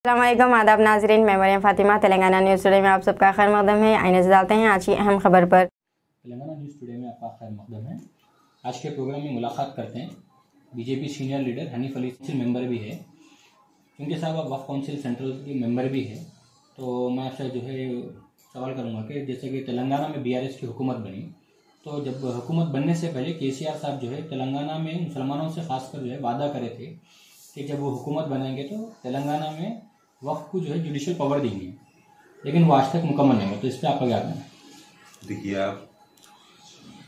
अस्सलामुअलैकुम आदाब नाजरीन, मैं मरियम फातिमा तेलंगाना न्यूज़ टुडे में आप सबका खैर मकदम है। आइए नजर डालते हैं आज की अहम खबर पर। तेलंगाना न्यूज़ टुडे में आपका खैर मकदम है। आज के प्रोग्राम में मुलाकात करते हैं BJP senior leader Hanif Ali member भी है, क्योंकि साहब आप वक्फ काउंसिल सेंट्रल के मेंबर भी है। तो मैं आपसे जो है सवाल करूँगा कि जैसे कि तेलंगाना में बीआरएस की हुकूमत बनी, तो जब हुकूमत बनने से पहले केसीआर साहब जो है तेलंगाना में मुसलमानों से खासकर जो है वादा करे थे कि जब वो हुकूमत बनाएंगे तो तेलंगाना में वक्फ को जो है जुडिशल पावर देंगे, लेकिन वो आज तक मुकम्मल नहीं हुआ। तो इस पर आपका क्या कहना है? देखिए, आप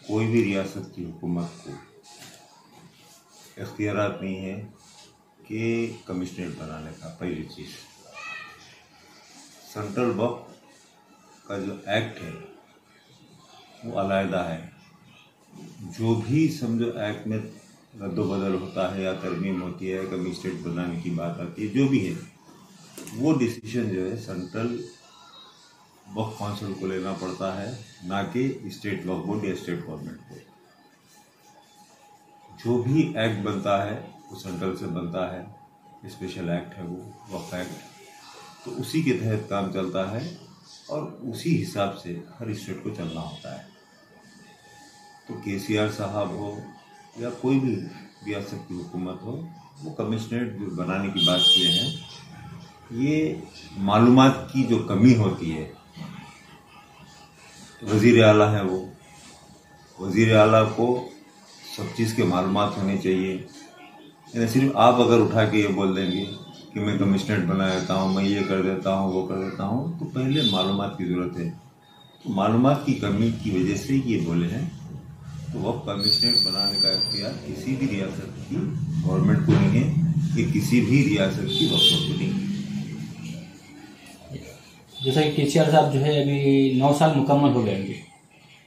कोई भी रियासत की हुकूमत को इख्तियारात नहीं है कि कमिश्नरेट बनाने का। पहली चीज़, सेंट्रल वक्फ का जो एक्ट है वो अलहदा है। जो भी समझो एक्ट में रद्दोबदल होता है या तरमीम होती है, कमिश्नरेट बनाने की बात आती है, जो भी है वो डिसीजन जो है सेंट्रल वक्फ काउंसिल को लेना पड़ता है, ना कि स्टेट वक्फ बोर्ड या स्टेट गवर्नमेंट को। जो भी एक्ट बनता है वो सेंट्रल से बनता है, स्पेशल एक्ट है वो वक्फ एक्ट, तो उसी के तहत काम चलता है और उसी हिसाब से हर स्टेट को चलना होता है। तो केसीआर साहब हो या कोई भी रियासत की हुकूमत हो, वो कमिश्नरेट बनाने की बात किए हैं। ये मालूमात की जो कमी होती है, वज़ीर आला है वो, वज़ीर आला को सब चीज़ के मालूमात होने चाहिए। यानी सिर्फ आप अगर उठा के ये बोल देंगे कि मैं कमिश्नरेट बना देता हूँ, मैं ये कर देता हूँ, वो कर देता हूँ, तो पहले मालूमात की ज़रूरत है। तो मालूमात की कमी की वजह से ये बोले हैं। तो वह कमिश्नरेट बनाने का इख्तियार किसी भी रियासत की गवर्नमेंट को नहीं है कि किसी भी रियासत की वक्फ को नहीं है। जैसा कि केसीआर साहब जो है अभी 9 साल मुकम्मल हो गए हैं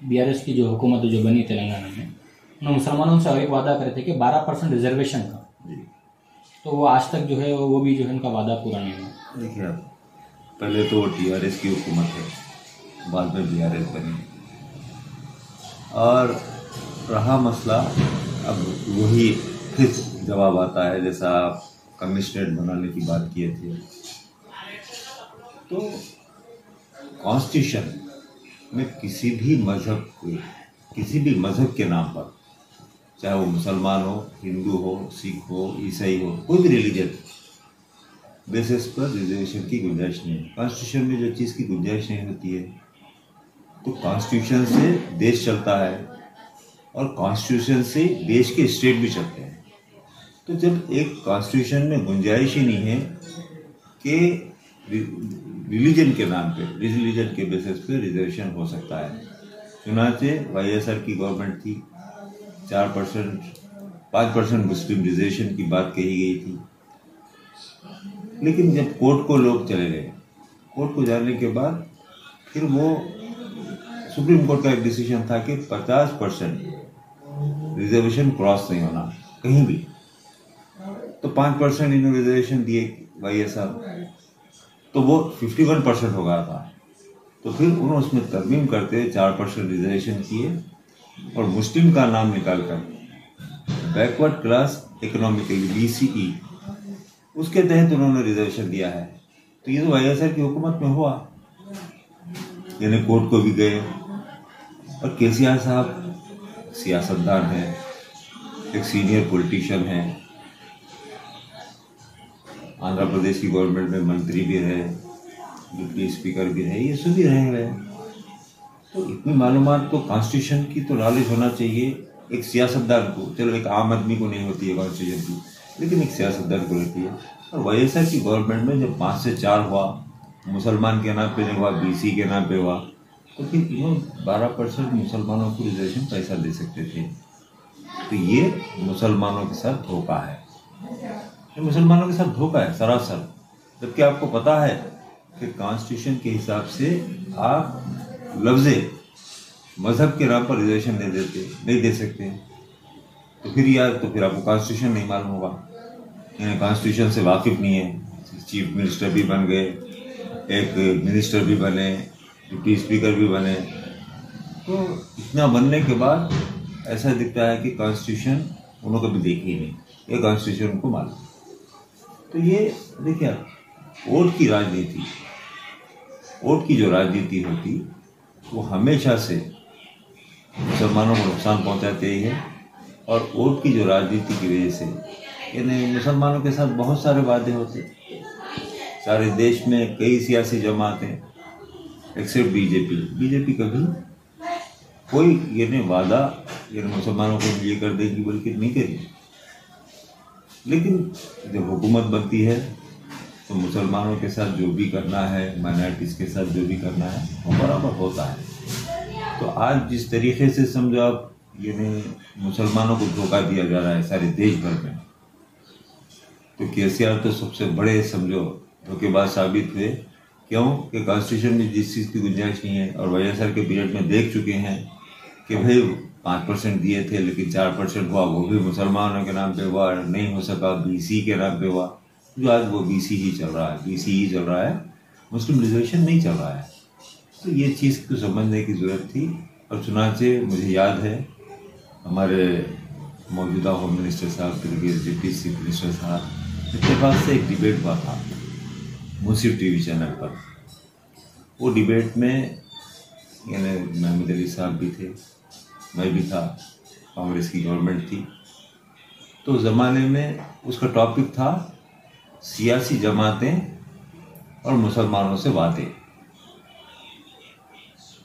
बीआरएस की जो हुकूमत जो बनी तेलंगाना में, उन्होंने मुसलमानों से एक वादा करे थे कि 12% रिजर्वेशन का, तो वो आज तक जो है वो भी जो है उनका वादा पूरा नहीं हुआ। देखिए, आप पहले तो टीआरएस की हुकूमत है, बाद में बीआरएस बनी, और रहा मसला अब वही फिर जवाब आता है जैसा आप कमिश्नरेट बनाने की बात किए थे। तो कॉन्स्टिट्यूशन में किसी भी मज़हब को, किसी भी मज़हब के नाम पर, चाहे वो मुसलमान हो, हिंदू हो, सिख हो, ईसाई हो, कोई भी रिलीजन, बेसिस पर रिजर्वेशन की गुंजाइश नहीं है। कॉन्स्टिट्यूशन में जो चीज़ की गुंजाइश नहीं होती है, तो कॉन्स्टिट्यूशन से देश चलता है और कॉन्स्टिट्यूशन से देश के स्टेट भी चलते हैं। तो जब एक कॉन्स्टिट्यूशन में गुंजाइश ही नहीं है कि रिलीजन के नाम पे, रिलीजन के बेसिस पे रिजर्वेशन हो सकता है। चुनाचे वाईएसआर की गवर्नमेंट थी, 4% 5% मुस्लिम रिजर्वेशन की बात कही गई थी, लेकिन जब कोर्ट को लोग चले गए, कोर्ट को जाने के बाद फिर वो सुप्रीम कोर्ट का एक डिसीजन था कि 50% रिजर्वेशन क्रॉस नहीं होना कहीं भी। तो 5% इन्होंने रिजर्वेशन दिए वाईएसआर, तो वो 51% हो गया था। तो फिर उन्होंने उसमें तरमीम करते 4% रिजर्वेशन किए और मुस्लिम का नाम निकालकर बैकवर्ड क्लास इकोनॉमिकली BCE, उसके तहत उन्होंने रिजर्वेशन दिया है। तो ये तो वाईएसआर की हुकूमत में हुआ, यानी कोर्ट को भी गए। और केसीआर साहब सियासतदान हैं, एक सीनियर पॉलिटिशियन हैं, आंध्र प्रदेश की गवर्नमेंट में मंत्री भी रहे, डिप्टी स्पीकर भी रहे, ये सभी रहे हुए हैं। तो इतनी मालूमात तो कॉन्स्टिट्यूशन की तो नॉलेज होना चाहिए एक सियासतदान को। चलो, एक आम आदमी को नहीं होती है कॉन्स्टिट्यूशन की, लेकिन एक सियासतदान को रहती है। और वाईएसआर की गवर्नमेंट में जब 5 से 4 हुआ, मुसलमान के नाम पे नहीं हुआ, BC के नाम पे हुआ, तो फिर इन्होंने 12% मुसलमानों को रिजर्वेशन पैसा दे सकते थे। तो ये मुसलमानों के साथ धोखा है, ये मुसलमानों के साथ धोखा है सरासर। जबकि आपको पता है कि कॉन्स्टिट्यूशन के हिसाब से आप लफ्ज़े मज़हब के नाम पर रिजर्वेशन नहीं दे सकते। तो फिर आपको कॉन्स्टिट्यूशन नहीं मालूम होगा, यानी कॉन्स्टिट्यूशन से वाकिफ़ नहीं है। चीफ मिनिस्टर भी बन गए, एक मिनिस्टर भी बने, डिप्टी स्पीकर भी बने, तो इतना बनने के बाद ऐसा दिखता है कि कॉन्स्टिट्यूशन उन्होंने कभी देखी ही नहीं, ये कॉन्स्टिट्यूशन उनको मालूम। तो ये देखिए, वोट की राजनीति, वोट की जो राजनीति होती वो हमेशा से मुसलमानों को नुकसान पहुंचाते ही है। और वोट की जो राजनीति की वजह से यानी मुसलमानों के साथ बहुत सारे वादे होते। सारे देश में कई सियासी जमातें एक्सेप्ट बीजेपी कभी कोई यानी वादा यानी मुसलमानों को ये कर देगी बल्कि नहीं करी। लेकिन जब हुकूमत बनती है तो मुसलमानों के साथ जो भी करना है, माइनॉरिटीज़ के साथ जो भी करना है वो बराबर होता है। तो आज जिस तरीके से समझो आप यानी मुसलमानों को धोखा दिया जा रहा है सारे देश भर में, तो केसीआर तो सबसे बड़े समझो धोखेबाज साबित हुए। क्यों कि कॉन्स्टिट्यूशन में जिस चीज़ की गुंजाइश नहीं है, और वाईएसआर के पीरियड में देख चुके हैं कि भाई 5% दिए थे लेकिन 4% हुआ, वो भी मुसलमानों के नाम पे हुआ, नहीं हो सका बीसी के नाम पे हुआ। जो आज वो बीसी ही चल रहा है, बीसी ही चल रहा है, मुस्लिम रिजर्वेशन नहीं चल रहा है। तो ये चीज़ को समझने की ज़रूरत थी। और चुनाचे मुझे याद है हमारे मौजूदा होम मिनिस्टर साहब, डिप्टी चीफ मिनिस्टर साहब, इनके पास से एक डिबेट हुआ था मुंसिफ टीवी चैनल पर। वो डिबेट में यानी महमूद अली साहब भी थे, मैं भी था, कांग्रेस की गवर्नमेंट थी। तो उस ज़माने में उसका टॉपिक था सियासी जमातें और मुसलमानों से वादे।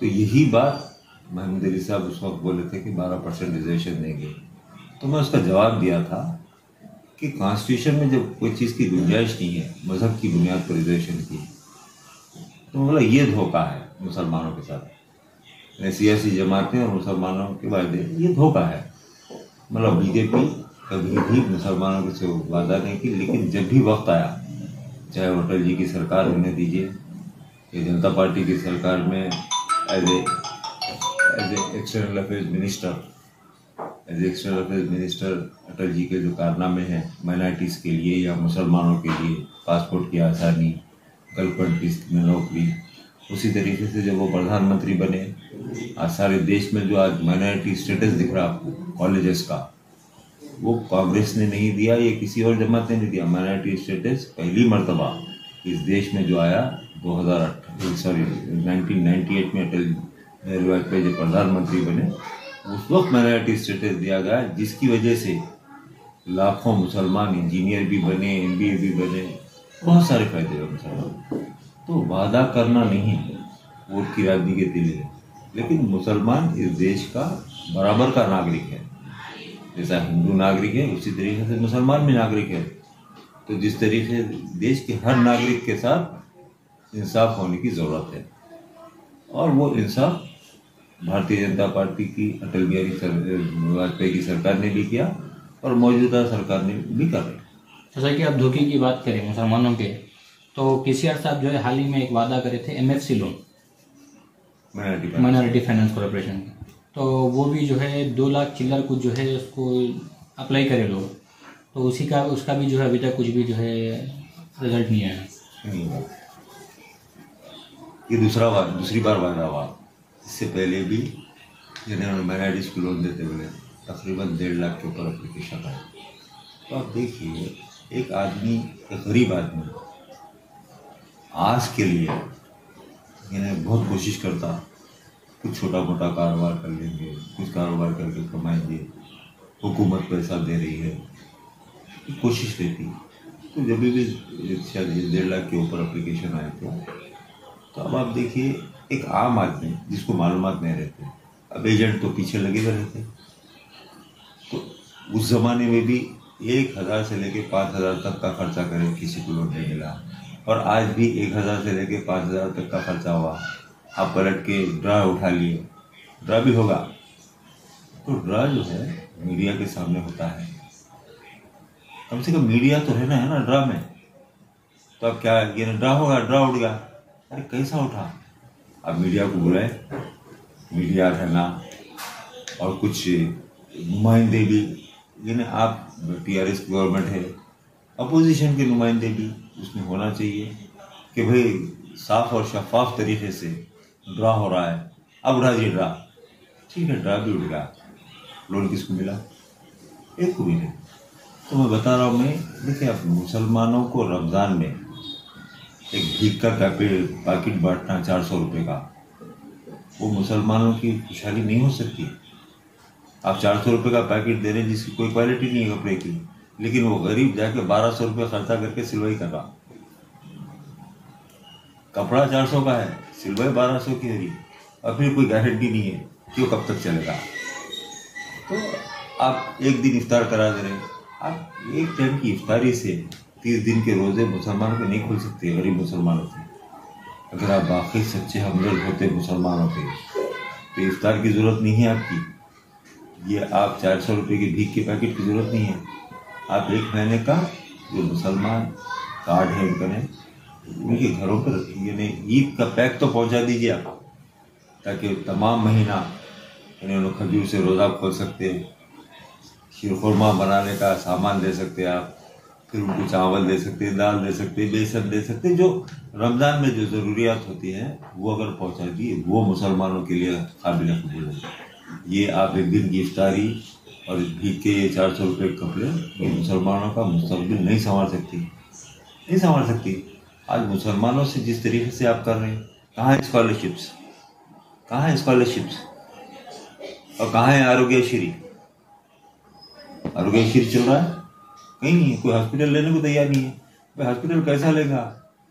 तो यही बात महमूद अली साहब उस वक्त बोले थे कि 12% रिजर्वेशन देंगे। तो मैं उसका जवाब दिया था कि कॉन्स्टिट्यूशन में जब कोई चीज़ की गुंजाइश नहीं है मज़हब की बुनियाद पर रिजर्वेशन की, तो मतलब ये धोखा है मुसलमानों के साथ। सियासी जमातें और मुसलमानों के वादे, ये धोखा है। मतलब बीजेपी कभी भी मुसलमानों के से वादा नहीं की, लेकिन जब भी वक्त आया, चाहे अटल जी की सरकार होने दीजिए या जनता पार्टी की सरकार में as a external affairs minister Atal ji के जो कारनामे हैं माइनॉरिटीज़ के लिए या मुसलमानों के लिए, पासपोर्ट की आसानी, गर्ल कंट्रीज में नौकरी, उसी तरीके से जब वो प्रधानमंत्री बने, आज सारे देश में जो आज माइनॉरिटी स्टेटस दिख रहा आपको कॉलेजेस का, वो कांग्रेस ने नहीं दिया, ये किसी और जमात ने नहीं दिया। माइनॉरिटी स्टेटस पहली मर्तबा इस देश में जो आया 1998 में अटल बिहारी वाजपेयी जब प्रधानमंत्री बने, उस वक्त माइनॉरिटी स्टेटस दिया गया, जिसकी वजह से लाखों मुसलमान इंजीनियर भी बने, MBA भी बने, बहुत सारे फायदे हुए मुसलमान। तो वादा करना नहीं वोट की राजनीति के लिए, लेकिन मुसलमान इस देश का बराबर का नागरिक है। जैसा हिंदू नागरिक है उसी तरीके से मुसलमान भी नागरिक है। तो जिस तरीके से देश के हर नागरिक के साथ इंसाफ होने की ज़रूरत है, और वो इंसाफ भारतीय जनता पार्टी की अटल बिहारी वाजपेयी की सरकार ने भी किया और मौजूदा सरकार ने भी कर रही। जैसा कि आप धोखे की बात करें मुसलमानों के, तो केसीआर साहब जो है हाल ही में एक वादा करे थे MFC loan, minority finance corporation का, तो वो भी जो है 2 लाख चिल्लर कुछ जो है उसको अप्लाई करे लोग, तो उसका भी जो है अभी तक कुछ भी जो है रिजल्ट नहीं आया। ये दूसरी बार वादा हुआ। इससे पहले भी जिन्होंने माइनॉरिटीज को लोन देते हुए तकरीबन 1.5 लाख के ऊपर एप्लीकेशन आए। तो आप देखिए, एक आदमी, एक गरीब आदमी आज के लिए यानी बहुत कोशिश करता, कुछ छोटा मोटा कारोबार कर लेंगे, कुछ कारोबार करके कमाएंगे, हुकूमत पैसा दे रही है, कोशिश रहती। तो जब भी शायद 1.5 लाख के ऊपर एप्लीकेशन आए थे, तो अब आप देखिए एक आम आदमी जिसको मालूमात नहीं रहते, अब एजेंट तो पीछे लगे हुए रहते। तो उस ज़माने में भी 1,000 से लेके 5,000 तक का खर्चा करें किसी को लोन नहीं मिला, और आज भी 1,000 से लेके 5,000 तक का खर्चा हुआ, आप पलट के ड्रा उठा लिए, ड्रा भी होगा। तो ड्रा जो है मीडिया के सामने होता है, कम से कम मीडिया तो रहना है ना ड्रा में। तो अब क्या ये ड्रा होगा, ड्रा उठ गया, अरे कैसा उठा? अब मीडिया को बुलाए, मीडिया रहना और कुछ नुमाइंदे भी, यानी आप TRS गवर्नमेंट है, अपोजिशन के नुमाइंदे भी उसमें होना चाहिए कि भाई साफ और शफाफ तरीके से ड्रा हो रहा है, अब उठा दिए ड्रा, ठीक है, ड्रा भी उठ गया, लोन किसको मिला? एक को भी नहीं। तो मैं बता रहा हूँ, मैं देखिए, आप मुसलमानों को रमज़ान में एक भीख का पैकेट बांटना 400 रुपये का, वो मुसलमानों की खुशहाली नहीं हो सकती। आप 400 रुपये का पैकेट दे रहे हैं जिसकी कोई क्वालिटी नहीं है कपड़े की, लेकिन वो गरीब जाके 1200 रुपये खर्चा करके सिलवाई कर रहा। कपड़ा 400 का है, सिलवाई 1200 की हो रही, और फिर कोई गारंटी नहीं है कि वो कब तक चलेगा। तो आप एक दिन इफ्तार करा दे रहे हैं, आप एक टाइम की इफ्तारी से 30 दिन के रोजे मुसलमानों के नहीं खोल सकते, गरीब मुसलमानों के। अगर आप बाकी सच्चे हमदर्द होते मुसलमानों के तो इफ्तार की ज़रूरत नहीं है आपकी। ये आप 400 रुपये की भीख के पैकेट की ज़रूरत नहीं है। आप एक महीने का जो मुसलमान कार्ड है उनका, उनके घरों पर यानी ईद का पैक तो पहुंचा दीजिए आप, ताकि तमाम महीना उन्हें खजूर से रोज़ा खोल सकते, शीरखुरमा बनाने का सामान दे सकते आप, फिर उनको चावल दे सकते, दाल दे सकते, बेसन दे सकते, जो रमज़ान में जो ज़रूरियात होती हैं वो अगर पहुंचा दिए, वो मुसलमानों के लिए काबिल कबूल है। ये आप एक दिन की इफ्तारी और भीख के 400 रुपये कपड़े ये मुसलमानों का मुस्तकबिल नहीं संभाल सकती, नहीं संभाल सकती। आज मुसलमानों से जिस तरीके से आप कर रहे हैं, कहाँ है स्कॉलरशिप्स, कहाँ है स्कॉलरशिप्स, और कहाँ है आरोग्यश्री? आरोग्यश्री चल रहा है कहीं नहीं है, कोई हॉस्पिटल लेने को तैयार नहीं है। भाई हॉस्पिटल कैसा लेगा?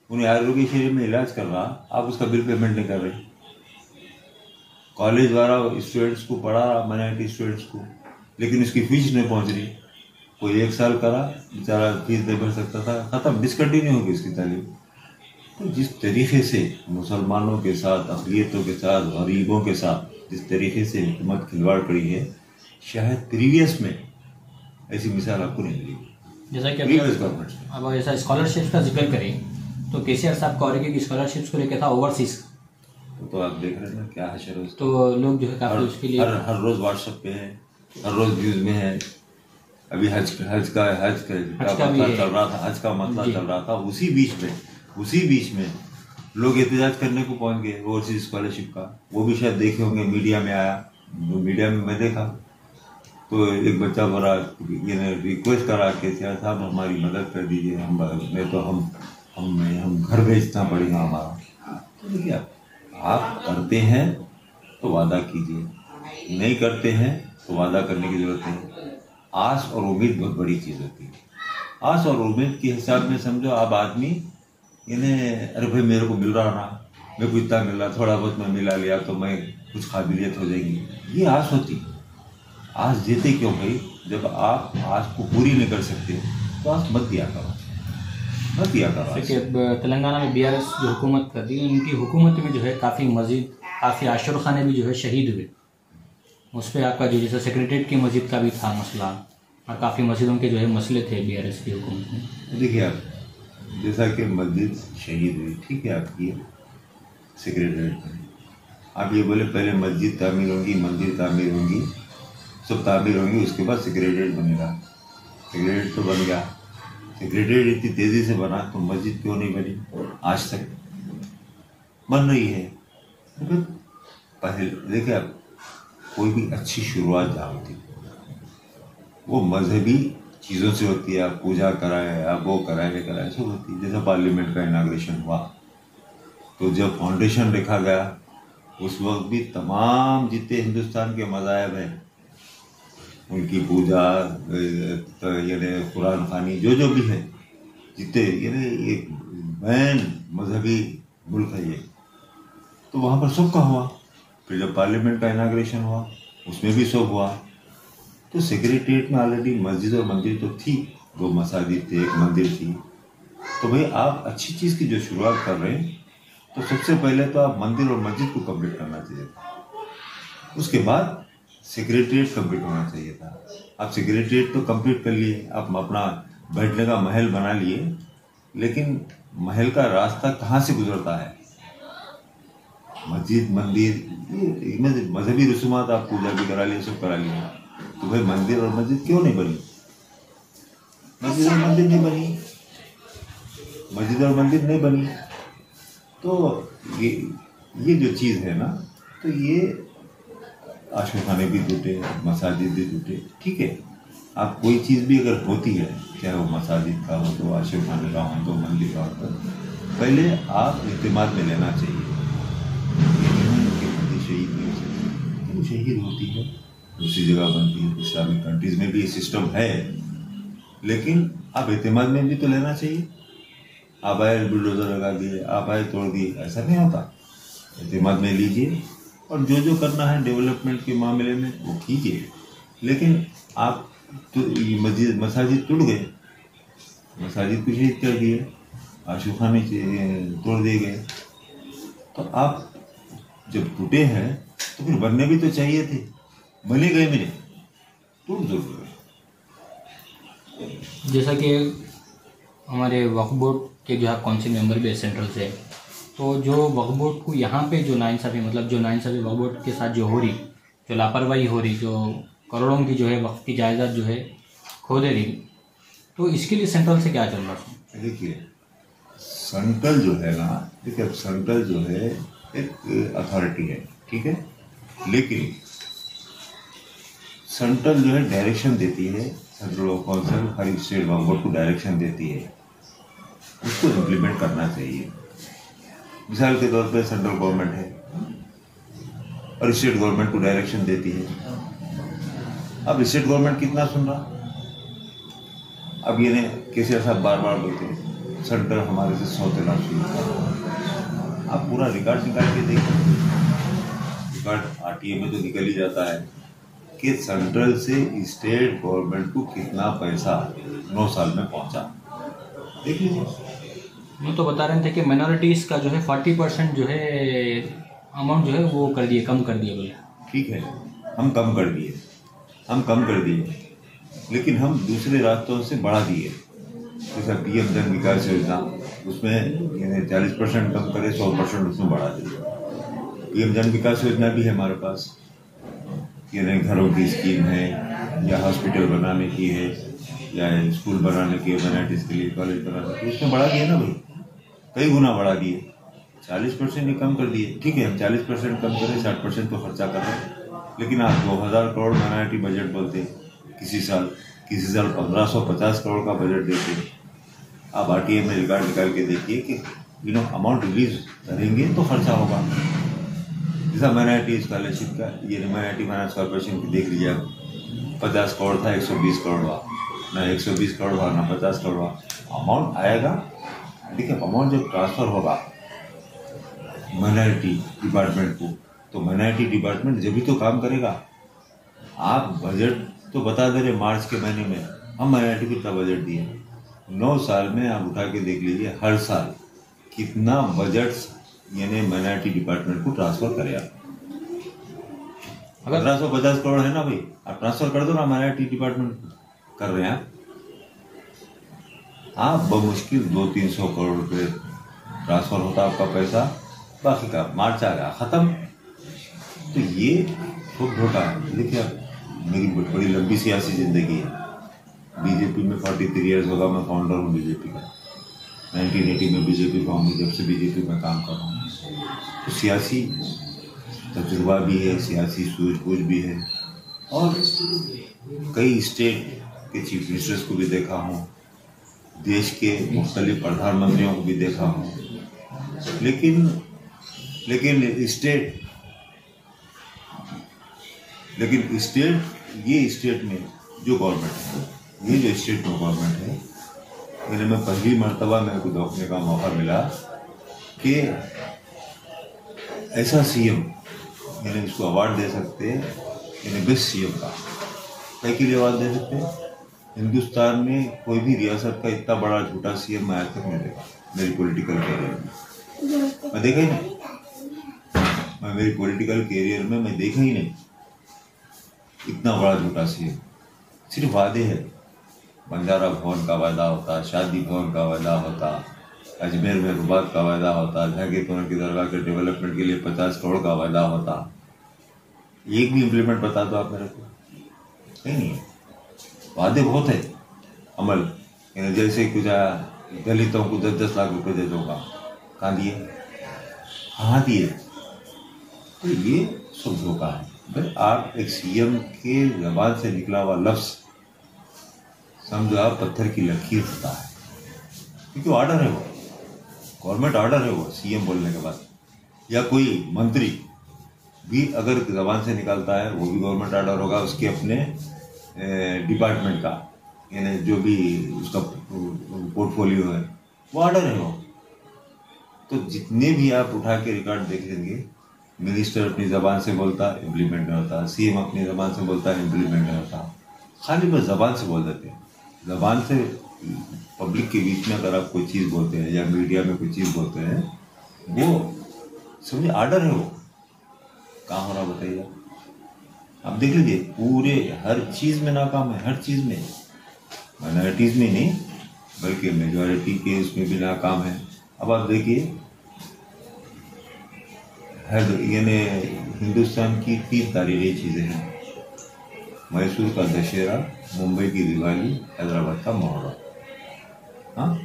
उन्हें आरोग्यश्री में इलाज कर रहा, आप उसका बिल पेमेंट नहीं कर रहे। कॉलेज वाला स्टूडेंट्स को पढ़ा, माइनॉरिटी स्टूडेंट्स को, लेकिन उसकी फीस नहीं पहुंच रही। कोई 1 साल करा, बेचारा फीस नहीं भर सकता था, खत्म, डिसकंटिन्यू होगी उसकी तालीम। तो जिस तरीके से मुसलमानों के साथ, अक़लियतों के साथ, गरीबों के साथ जिस तरीके से हुकूमत खिलवाड़ करी है, शायद प्रीवियस में ऐसी मिसाल आपको नहीं मिली। जैसा कि अब ऐसा स्कॉलरशिप्स का जिक्र करें तो केसीआर साहब कह रहे कि स्कॉलरशिप्स को लेकर था ओवरसीज, तो आप देख रहे हैं ना क्या है। तो लोग जो है काफी उसके लिए हर रोज व्हाट्सएप पे है, हर रोज न्यूज में है। अभी हज का मसला चल रहा था, हज का मसला चल रहा था, उसी बीच में लोग एहतजाज करने को पहुंच गए ओवरसीज स्कॉलरशिप का। वो भी शायद देखे होंगे, मीडिया में आया, मीडिया में मैं देखा, तो एक बच्चा बड़ा ये रिक्वेस्ट करा कि सियार साहब हमारी मदद कर दीजिए, हम घर भेजना पड़ेगा हमारा। तो देखिए आप करते हैं तो वादा कीजिए, नहीं करते हैं तो वादा करने की जरूरत नहीं। आस और उम्मीद बहुत बड़ी चीज़ होती है। आस और उम्मीद के हिसाब में समझो आप आदमी इन्हें, अरे भाई मेरे को मिल रहा ना, मेरे को इतना मिल रहा, थोड़ा बहुत मैं मिला लिया तो मैं कुछ काबिलियत हो जाएगी, ये आस होती है। आस देते क्यों भाई? जब आप आस को पूरी नहीं कर सकते तो आस मत दिया करो, मत दिया करो। देखिए तेलंगाना में बीआरएस जो हुकूमत कर दी, उनकी हुकूमत में जो है काफ़ी मस्जिद, काफ़ी आशिर खाने भी जो है शहीद हुए। उस पर आपका जो जैसे सेक्रेटरीट की मस्जिद का भी था मसला, और काफ़ी मस्जिदों के जो है मसले थे बीआरएस की हुकूमत में। देखिए आप, जैसा कि मस्जिद शहीद हुई, ठीक है, आपकी सेक्रेटरीट में आप ये बोले पहले मस्जिद तामीर होंगी, मंदिर तामीर होंगी, सब तामीर होंगी, उसके बाद सेक्रेटरीट बनेगा। सेक्रेटरीट तो बन गया, सेक्रेटरीट इतनी तेज़ी से बना तो मस्जिद क्यों नहीं बनी? आज तक बन रही है। पहले देखिए आप, कोई भी अच्छी शुरुआत जहाँ होती वो मजहबी चीज़ों से होती है। आप पूजा कराए, आप वो कराए कराए सब होती है। जैसे पार्लियामेंट का इनाग्रेशन हुआ तो जब फाउंडेशन रखा गया उस वक्त भी तमाम जितने हिंदुस्तान के मज़ाहब हैं उनकी पूजा, यानी कुरान खानी जो भी है, जितने यानी एक बैन मजहबी मुल्क है ये, तो वहाँ पर सबका हुआ। फिर जब पार्लियामेंट का इनाग्रेशन हुआ उसमें भी सब हुआ। तो सेक्रेटरीट में ऑलरेडी मस्जिद और मंदिर तो थी, 2 मसाजिद थे, 1 मंदिर थी। तो भाई आप अच्छी चीज़ की जो शुरुआत कर रहे हैं तो सबसे पहले तो आप मंदिर और मस्जिद को कंप्लीट करना चाहिए था, उसके बाद सेक्रेटरीट कंप्लीट होना चाहिए था। आप सेक्रेटरीट तो कंप्लीट कर लिए, आप अपना बैठने का महल बना लिए, लेकिन महल का रास्ता कहाँ से गुजरता है? मस्जिद, मंदिर, मजहबी रसूमात आप पूजा भी करा लिए, सब करा लिए, तो भाई मंदिर और मस्जिद क्यों नहीं बनी? मस्जिद और मंदिर नहीं बनी, मस्जिद और मंदिर नहीं बनी। तो ये जो चीज़ है ना, तो ये आशिर खाने भी टूटे, मसाजिद भी टूटे, ठीक है। आप कोई चीज़ भी अगर होती है, चाहे वो मसाजिद का हो तो, आशिर खाने का हो तो, मंदिर का हो तो, पहले आप इत्तेमाद में लेना चाहिए। शहीद नहीं हो सकती, वो शहीद होती है, दूसरी जगह बनती है। इस्लामिक कंट्रीज में भी ये सिस्टम है, लेकिन आप इत्तेमाद में भी तो लेना चाहिए। आप आए बुलडोजर लगा दिए, आप आए तोड़ दिए, ऐसा नहीं होता। इत्तेमाद में लीजिए और जो करना है डेवलपमेंट के मामले में वो कीजिए। लेकिन आप तो मसाजिद टूट गए, मसाजिद को शहीद कर दिए, आशुखाने तोड़ दिए गए, तो आप जब टूटे हैं तो फिर बनने भी तो चाहिए थे, बने गए मेरे, टूट जरूर गए। जैसा कि हमारे वक्फ बोर्ड के जो है काउंसिल मेंबर भी है सेंट्रल से, तो जो वक्फ बोर्ड को यहाँ पे जो नाइंसाफ़ी, मतलब जो नाइंसाफ़ी वक्फ बोर्ड के साथ जो हो रही, जो लापरवाही हो रही, जो करोड़ों की जो है वक्फ की जायदाद जो है खो दे रही, तो इसके लिए सेंट्रल से क्या चल रहा है? देखिए सेंट्रल जो है ना, देखिए सेंट्रल जो है एक अथॉरिटी है, ठीक है, लेकिन सेंट्रल जो है डायरेक्शन देती है, सेंट्रल काउंसिल हर स्टेट वक्फ बोर्ड को डायरेक्शन देती है, उसको इम्प्लीमेंट करना चाहिए। मिसाल के तौर पे सेंट्रल गवर्नमेंट है और स्टेट गवर्नमेंट को डायरेक्शन देती है। अब स्टेट गवर्नमेंट कितना सुन रहा? अब ये केसीआर साहब बार बार बोलते हैं सेंट्रल हमारे से 100 तलाश शुरू कर। आप पूरा रिकॉर्ड निकाल के देखिए, रिकॉर्ड आरटीए में तो निकल ही जाता है कि सेंट्रल से स्टेट गवर्नमेंट को कितना पैसा 9 साल में पहुंचा, देख लीजिए। वो तो बता रहे थे कि माइनॉरिटीज़ का जो है 40% जो है अमाउंट जो है वो कर दिए, कम कर दिए बोले। ठीक है, हम कम कर दिए, लेकिन हम दूसरे रास्तों से बढ़ा दिए। जैसा पीएम जन विकास योजना, उसमें 40% कम करे, 100% उसमें बढ़ा दिए। पीएम जन विकास योजना भी है हमारे पास, ये घरों की स्कीम है, या हॉस्पिटल बनाने की है, या स्कूल बनाने की, माइनॉरिटीज़ के लिए कॉलेज बनाने की, उसमें बढ़ा दिए ना भाई, कई गुना बढ़ा दिए। 40% ही कम कर दिए। ठीक है, हम 40% कम करें, 60% तो खर्चा कर रहे हैं, लेकिन आप 2000 करोड़ माइनॉरिटी बजट बोलते किसी साल 1550 करोड़ का बजट देते। आप आरटीए में रिकॉर्ड निकाल के देखिए कि अमाउंट रिलीज करेंगे तो खर्चा होगा। जैसा माइनॉरिटी स्कॉलरशिप का, ये माइनॉरिटी फाइनेंस कॉर्पोरेशन की देख लीजिए, 50 करोड़ था, 120 करोड़ हुआ, ना 120 करोड़ हुआ, ना 50 करोड़ हुआ। अमाउंट आएगा, देखिए अमाउंट जब ट्रांसफ़र होगा माइनॉरिटी डिपार्टमेंट को, तो माइनॉरिटी डिपार्टमेंट जब भी तो काम करेगा। आप बजट तो बता दे रहे मार्च के महीने में हम माइनॉरिटी को इतना बजट दिए, 9 साल में आप उठा के देख लीजिए हर साल कितना बजट यानी माइनॉरिटी डिपार्टमेंट को ट्रांसफ़र करे। आप 1550 करोड़ है ना भाई, आप ट्रांसफ़र कर दो ना माइनॉरिटी डिपार्टमेंट को, कर रहे हैं आप बमुश्किल 200-300 करोड़ रुपये ट्रांसफ़र होता आपका पैसा, बाकी का मार्च आ गया ख़त्म। तो ये खूब धोखा है। देखिए मेरी बड़ी लंबी सियासी ज़िंदगी है, बीजेपी में 43 ईयर्स होगा, मैं फाउंडर हूँ बीजेपी का। 1980 में बीजेपी फॉर्म हुई, जब से बीजेपी में काम कर रहा हूँ। तो सियासी तजुर्बा भी है, सियासी सूझबूझ भी है, और कई स्टेट के चीफ मिनिस्टर्स को भी देखा हूँ, देश के मुख्तलिफ प्रधानमंत्रियों को भी देखा हूँ। लेकिन स्टेट ये स्टेट में जो गवर्नमेंट है, ये जो स्टेट में गवर्नमेंट है, मैंने मैं पहली मर्तबा मेरे को देखने का मौका मिला कि ऐसा सीएम, यानी इसको अवार्ड दे सकते हैं, यानी बेस्ट सीएम का कई के लिए अवार्ड दे सकते हैं। हिंदुस्तान में कोई भी रियासत का इतना बड़ा झूठा सीएम मैं आज तक नहीं देखा मेरी पॉलिटिकल कैरियर में। मैं देखा ही नहीं, मेरी पॉलिटिकल कैरियर में मैं देखा ही नहीं इतना बड़ा झूठा सीएम। सिर्फ वादे हैं, बंजारा भवन का वादा होता, शादी भवन का वादा होता, अजमेर में रुबात का वादा होता, झाकीपुर की दरगाह के डेवलपमेंट के लिए 50 करोड़ का वादा होता। एक भी इम्प्लीमेंट बता दो आप मेरे को, कहीं नहीं है। वादे बहुत है, अमल जैसे कुछ दलितों को 10-10 लाख रुपए दे दूंगा, कहाँ दिए, कहाँ दिए? तो ये सब धोखा है। भाई आप एक सीएम के जबान से निकला हुआ लफ्ज़ समझो आप पत्थर की लकीर होता है, क्योंकि ऑर्डर है वो, गवर्नमेंट ऑर्डर है वो सीएम बोलने के बाद, या कोई मंत्री भी अगर जबान से निकालता है वो भी गवर्नमेंट ऑर्डर होगा उसके अपने डिपार्टमेंट का, यानी जो भी उसका पोर्टफोलियो है वो ऑर्डर है वो। तो जितने भी आप उठा के रिकॉर्ड देख लेंगे, मिनिस्टर अपनी जबान से बोलता है इम्प्लीमेंट नहीं होता, सीएम अपनी जबान से बोलता है इम्प्लीमेंट नहीं होता, खाली बस जबान से बोल देते हैं। जबान से पब्लिक के बीच में अगर आप कोई चीज़ बोलते हैं या मीडिया में कोई चीज़ बोलते हैं, वो समझिए ऑर्डर है, वो कहाँ हो रहा बताइए। आप देख लीजिए पूरे हर चीज़ में नाकाम है, हर चीज़ में, माइनॉरिटीज़ में नहीं बल्कि मेजॉरिटी के उसमें भी नाकाम है। अब आप देखिए यानी हिंदुस्तान की 3 तारीखी चीज़ें हैं, मैसूर का दशहरा, मुंबई की दिवाली, हैदराबाद का मुहर्रम। हाँ,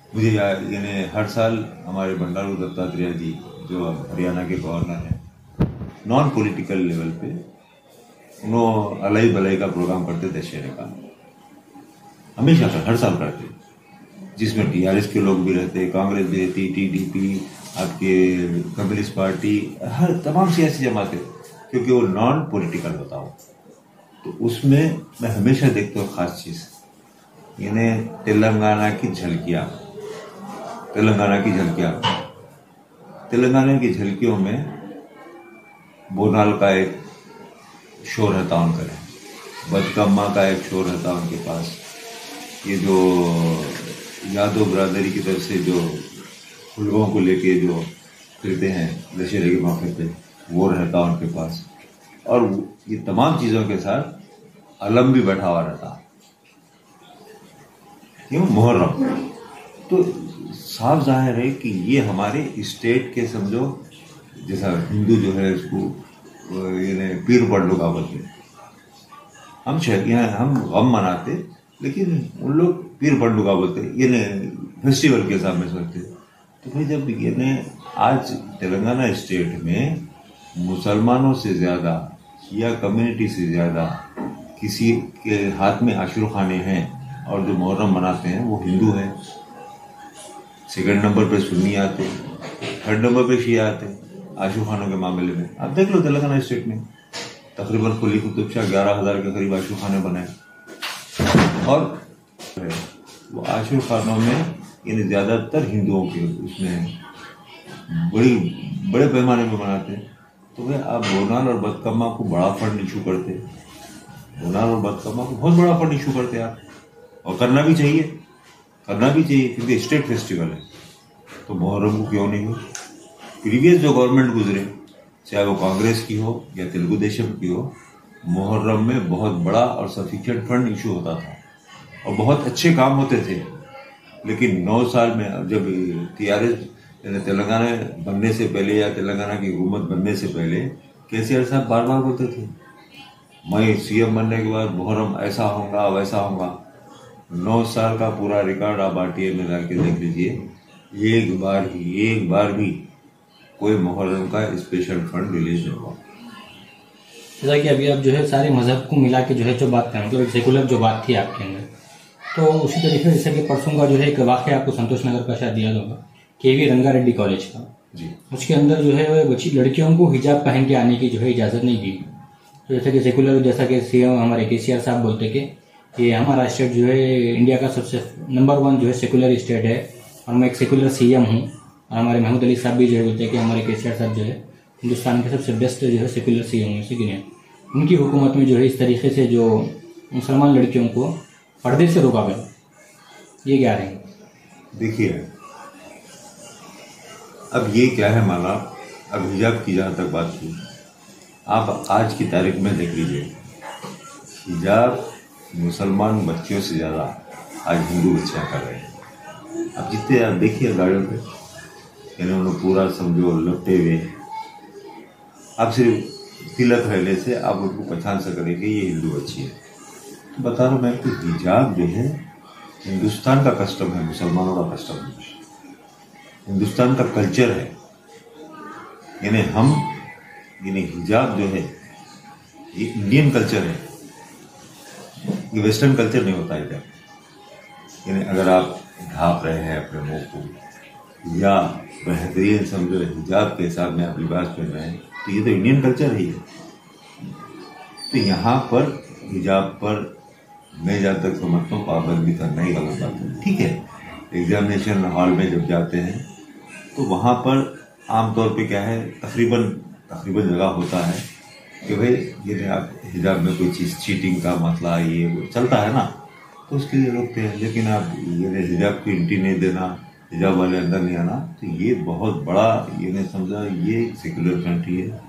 मुझे यानी हर साल हमारे बंडारू दत्तात्रेय जी जो हरियाणा के गवर्नर हैं, नॉन पॉलिटिकल लेवल पे उन्होंने अलाई बलाई का प्रोग्राम करते दशहरे का, हमेशा हर साल करते, जिसमें टीआरएस के लोग भी रहते, कांग्रेस भी रहती, टीडीपी, आपके कम्युनिस्ट पार्टी, हर तमाम सियासी जमातें, क्योंकि वो नॉन पॉलिटिकल होता हो। तो उसमें मैं हमेशा देखता हूँ खास चीज़, यानी तेलंगाना की झलकियाँ, तेलंगाना की झलकियों में बोनाल का एक शो रहता उनका, बदकम्मा का एक शो रहता उनके पास, ये जो यादव ब्रादरी की तरफ से जो फुलगों को लेके जो फिरते हैं दशहरे के मौके पे, वो रहता उनके पास, और ये तमाम चीज़ों के साथ अलम भी बैठा हुआ रहता, क्यों, मुहर्रम। तो साफ जाहिर है कि ये हमारे स्टेट के, समझो जैसा हिंदू जो है इसको यानी पीर पंडुगा बोलते हैं, हम यहाँ हम गम मनाते, लेकिन उन लोग पीर पंडुगा बोलते हैं, यानी फेस्टिवल के हिसाब में सोचते। तो भाई जब यानी आज तेलंगाना स्टेट में मुसलमानों से ज़्यादा या कम्युनिटी से ज़्यादा किसी के हाथ में आशुर खाने हैं और जो मुहर्रम मनाते हैं वो हिंदू हैं, सेकंड नंबर पे सुन्नी आते, थर्ड नंबर पे शिया आते आशुर खानों के मामले में। आप देख लो तेलंगाना स्टेट में तकरीबन कुली कुतुब शाह 11,000 के करीब आशुर खाने बनाए, और वो आशुर खानों में यानी ज़्यादातर हिंदुओं के उसमें बड़े पैमाने में बनाते हैं। तो भाई आप बोनाल और बदकम्मा को बड़ा फंड इशू करते, बोनाल और बदकम्मा को बहुत बड़ा फंड इशू करते आप, और करना भी चाहिए क्योंकि स्टेट फेस्टिवल है। तो मुहर्रम को क्यों नहीं हो? प्रीवियस जो गवर्नमेंट गुजरे, चाहे वो कांग्रेस की हो या तेलुगु देशम की हो, मुहर्रम में बहुत बड़ा और सफिशिएंट फंड इशू होता था और बहुत अच्छे काम होते थे। लेकिन 9 साल में जब टीआरएस तेलंगाना बनने से पहले या तेलंगाना की हुकूमत बनने से पहले केसीआर साहब बार बार बोलते थे मैं सीएम बनने के बाद मुहर्रम ऐसा होगा वैसा होगा। 9 साल का पूरा रिकॉर्ड आप आरटीआई में जाके देख लीजिए, एक बार भी कोई मुहर्रम का स्पेशल फंड रिलीज नहीं हुआ। जैसा कि अभी आप जो है सारे मजहब को मिला के जो है जो बात करें, मतलब सेकुलर जो बात थी आपके अंदर, तो उसी तरीके से जैसे कि परसों का जो है एक वाक़या आपको संतोष नगर का शायद याद होगा, केवी रंगारेड्डी कॉलेज का जी, उसके अंदर जो है बच्ची लड़कियों को हिजाब पहन के आने की जो है इजाज़त नहीं दी। तो जैसे कि सेकुलर, जैसा कि सीएम हमारे केसीआर साहब बोलते कि ये हमारा स्टेट जो है इंडिया का सबसे नंबर 1 जो है सेकुलर स्टेट है और मैं एक सेकुलर सीएम हूँ। और हमारे महमूद अली साहब भी जो है बोलते हैं कि हमारे केसीआर साहब जो है हिंदुस्तान के सबसे बेस्ट जो है सेकुलर सीएम में से गिने। उनकी हुकूमत में जो है इस तरीके से जो मुसलमान लड़कियों को पर्दे से रोका गया, ये क्या है? देखिए अब ये क्या है माना, अब हिजाब की जहाँ तक बात की, आप आज की तारीख में देख लीजिए, हिजाब मुसलमान बच्चियों से ज़्यादा आज हिंदू बच्चियाँ कर रहे हैं। अब जितने आप देखिए गाड़ियों पे, यानी उन्होंने पूरा समझो लपटे हुए, आप सिर्फ तिलक रहने से आप उनको पहचान सकेंगे कि ये हिंदू बच्ची है। तो बता रहा हूँ मैं कि हिजाब जो है हिंदुस्तान का कस्टम है, मुसलमानों का कस्टम है, हिंदुस्तान का कल्चर है। यानी हिजाब जो है ये इंडियन कल्चर है, ये वेस्टर्न कल्चर नहीं होता है। यानी अगर आप ढाँप रहे हैं अपने मुंह को, या बेहतरीन समझो हिजाब के हिसाब में आप लिबास पहन रहे हैं, तो ये तो इंडियन कल्चर ही है। तो यहाँ पर हिजाब पर मैं जहाँ तक समझता हूँ पाबंदी करना ही गलत बात है। ठीक है, एग्जामिनेशन हॉल में जब जाते हैं तो वहाँ पर आमतौर पे क्या है, तकरीबन जगह होता है कि भाई ये आप हिजाब में कोई चीज़ चीटिंग का मसला ये वो चलता है ना, तो उसके लिए रोकते हैं। लेकिन आप ये हिजाब की एंट्री नहीं देना, हिजाब वाले अंदर नहीं आना, तो ये बहुत बड़ा ये नहीं समझा, ये सेकुलर कंट्री है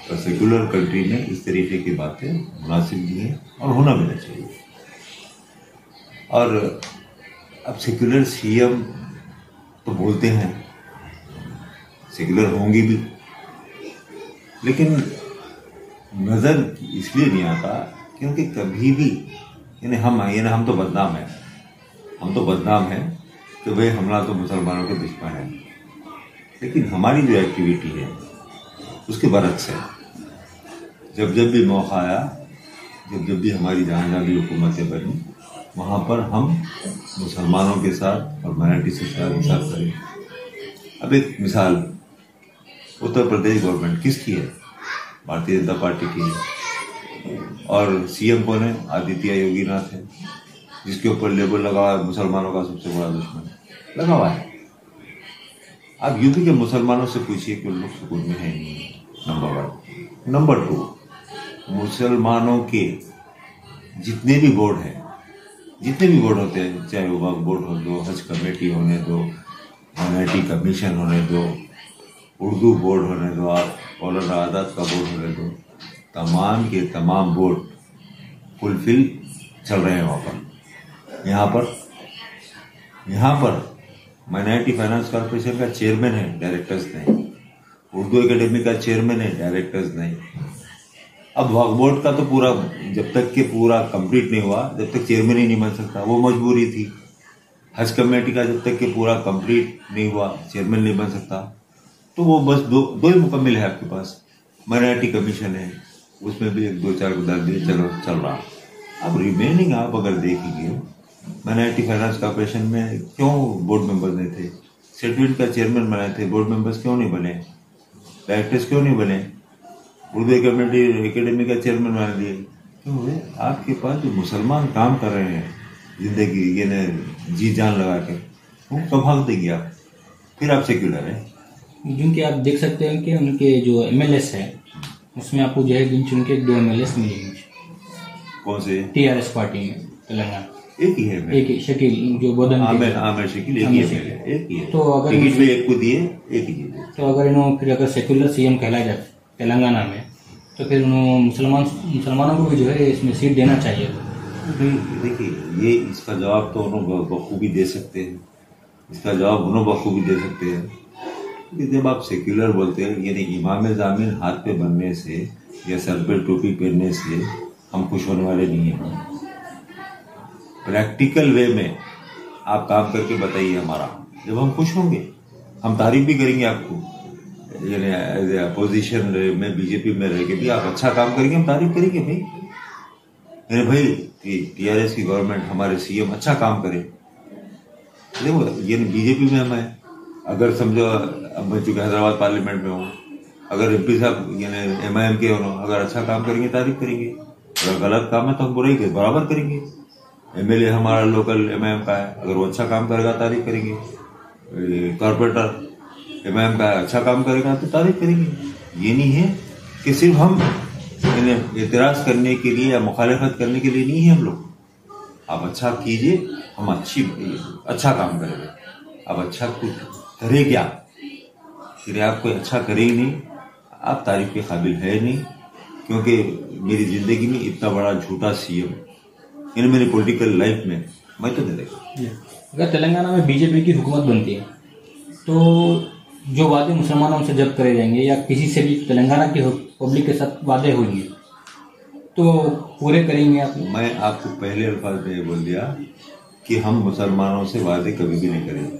और सेकुलर कंट्री में इस तरीके की बातें मुनासिब भी हैं और होना भी नहीं चाहिए। और अब सेकुलर सीएम तो बोलते हैं, सेकुलर होंगी भी, लेकिन नज़र इसलिए नहीं आता क्योंकि कभी भी हम तो बदनाम हैं कि भाई हमला तो मुसलमानों के दुश्मन है। लेकिन हमारी जो एक्टिविटी है उसके बरक्स है। जब भी मौका आया, जब भी हमारी जहाँ भी हुकूमतें बनी, वहाँ पर हम मुसलमानों के साथ और माइनॉरिटी से साथ करें। अब एक मिसाल, उत्तर प्रदेश गवर्नमेंट किसकी है? भारतीय जनता पार्टी की है। और सीएम कौन है? आदित्य योगी नाथ है, जिसके ऊपर लेबल लगा हुआ है मुसलमानों का सबसे बड़ा दुश्मन लगा हुआ है। आप यूपी के मुसलमानों से पूछिए कि लोग सुकून में है नहीं, नंबर 1। नंबर 2, मुसलमानों के जितने भी बोर्ड होते हैं, चाहे वक्फ बोर्ड हो दो, हज कमेटी होने दो, माइनॉरिटी कमीशन होने दो, उर्दू बोर्ड होने दो, आप मौलाना आज़ाद का बोर्ड होने दो, तमाम के तमाम बोर्ड फुलफिल चल रहे हैं वहाँ पर। यहाँ पर माइनॉरिटी फाइनेंस कॉर्पोरेशन का चेयरमैन है, डायरेक्टर्स नहीं। उर्दू एकेडमी का चेयरमैन है, डायरेक्टर्स नहीं। अब वक्फ बोर्ड का तो पूरा जब तक के पूरा कंप्लीट नहीं हुआ, जब तक चेयरमैन ही नहीं बन सकता, वो मजबूरी थी। हज कमेटी का जब तक के पूरा कंप्लीट नहीं हुआ, चेयरमैन नहीं बन सकता, तो वो बस दो ही मुकम्मिल है आपके पास। माइनॉरिटी कमीशन है, उसमें भी 1-2-4 चल रहा। अब रिमेनिंग आप अगर देखेंगे, माइनॉरिटी फाइनेंस कॉर्पोरेशन में क्यों बोर्ड मेंबर्स नहीं थे? सेटलमेंट का चेयरमैन बनाए थे, बोर्ड मेंबर्स क्यों नहीं बने? डायरेक्टर्स क्यों नहीं बने? उर्दू एकेडमी का चेयरमैन बना दिए क्यों? आपके पास जो मुसलमान काम कर रहे हैं जिंदगी ये ने जी जान लगा के, उनको भाग देंगे आप, फिर आप सेक्युलर है। जिनके आप देख सकते हैं कि उनके जो एमएलएस है उसमें आपको जो है गिन चुन के 2 एमएलएस मिलेंगे। कौन से? टीआरएस पार्टी में तेलंगाना एक ही है, एक ही शकील जो बोधन आमिर शकील एक ही है। तो अगर टिकट भी एक को दिए, एक ही दिए। तो अगर इन्होंने फिर अगर सेक्युलर सीएम कहलाया जाए तेलंगाना में, तो फिर उन्होंने मुसलमानों को भी जो है इसमें सीट देना चाहिए। देखिए, ये इसका जवाब तो उन्होंने बखूबी दे सकते हैं, इसका जवाब उन्होंने बखूबी दे सकते हैं कि जब आप सेक्युलर बोलते हैं, यानी इमाम ज़ामिन हाथ पे बनने से या सर पे टोपी पहनने से हम खुश होने वाले नहीं हैं। प्रैक्टिकल वे में आप काम करके बताइए हमारा, जब हम खुश होंगे हम तारीफ भी करेंगे आपको। यानी एज ए अपोजिशन में बीजेपी में रह के भी आप अच्छा काम करेंगे, हम तारीफ करेंगे भाई। यानी भाई टीआरएस की गवर्नमेंट, हमारे सीएम अच्छा काम करे। देखो ये बीजेपी में हम है, अगर समझो अब मैं चूंकि हैदराबाद पार्लियामेंट में हूँ, अगर एमपी साहब यानी एमआईएम के हो, अगर अच्छा काम करेंगे तारीफ करेंगे, अगर गलत काम है तो हम बुराई बराबर करेंगे। एमएलए हमारा लोकल एमआईएम का है, अगर वो अच्छा काम करेगा तारीफ करेंगे। कॉर्पोरेटर एमआईएम का अच्छा काम करेगा तो तारीफ करेंगे। ये नहीं है कि सिर्फ हम एतराज करने के लिए या मुखालिफत करने के लिए नहीं है हम लोग। आप अच्छा कीजिए, हम अच्छा काम करेंगे। अब अच्छा कुछ करे क्या? फिर आप कोई अच्छा करे ही नहीं, आप तारीफ के काबिल है नहीं, क्योंकि मेरी जिंदगी में इतना बड़ा झूठा सीएम इन मेरी पॉलिटिकल लाइफ में मैं तो नहीं देखा। अगर तेलंगाना में बीजेपी की हुकूमत बनती है तो जो वादे मुसलमानों से जब करे जाएंगे या किसी से भी तेलंगाना की पब्लिक के साथ वादे होंगे तो पूरे करेंगे आप? मैं आपको पहले अल्फाज में ये बोल दिया कि हम मुसलमानों से वादे कभी भी नहीं करेंगे,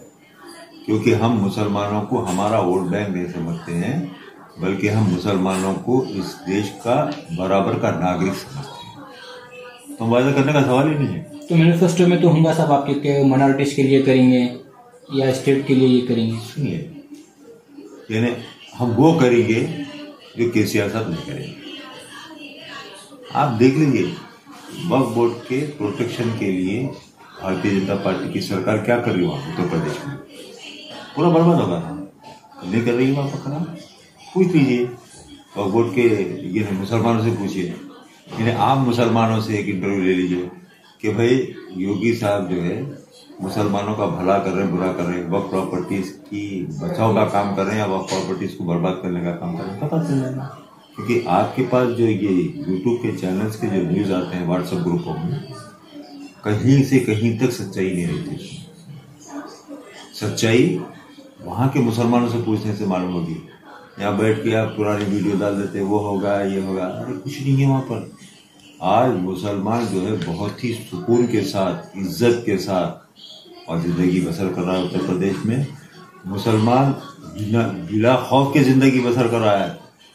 क्योंकि हम मुसलमानों को हमारा वोट बैंक नहीं समझते हैं, बल्कि हम मुसलमानों को इस देश का बराबर का नागरिक समझते हैं। तो वादा करने का सवाल ही नहीं है। तो मैनिफेस्टो में तो होगा साहब आपके माइनॉरिटीज के लिए करेंगे या स्टेट के लिए ये करेंगे? सुनिए, यानी हम वो करेंगे जो केसीआर साहब नहीं करेंगे। आप देख लीजिए, वक्फ बोर्ड के प्रोटेक्शन के लिए भारतीय जनता पार्टी की सरकार क्या कर रही है वहाँ उत्तर प्रदेश में? पूरा बर्बाद होगा ना, नहीं कर रही है वहाँ पर खराब। पूछ लीजिए वक्फ बोर्ड के ये मुसलमानों से पूछिए, यानी आम मुसलमानों से एक इंटरव्यू ले लीजिए कि भाई योगी साहब जो है मुसलमानों का भला कर रहे हैं, बुरा कर रहे हैं, वक्फ प्रॉपर्टीज की बचाव का काम कर रहे हैं या वक्फ प्रॉपर्टीज को बर्बाद करने का काम कर रहे हैं, पता चल जाएगा। क्योंकि आपके पास जो ये यूट्यूब के चैनल्स के जो न्यूज़ आते हैं व्हाट्सएप ग्रुपों में, कहीं से कहीं तक सच्चाई नहीं रहती। सच्चाई वहाँ के मुसलमानों से पूछने से मालूम होगी। यहाँ बैठ के आप पुरानी वीडियो डाल देते, वो होगा ये होगा, अरे कुछ नहीं है वहाँ पर। आज मुसलमान जो है बहुत ही सुकून के साथ, इज्जत के साथ और ज़िंदगी बसर कर रहा है उत्तर प्रदेश में। मुसलमान बिना खौफ के ज़िंदगी बसर कर रहा है।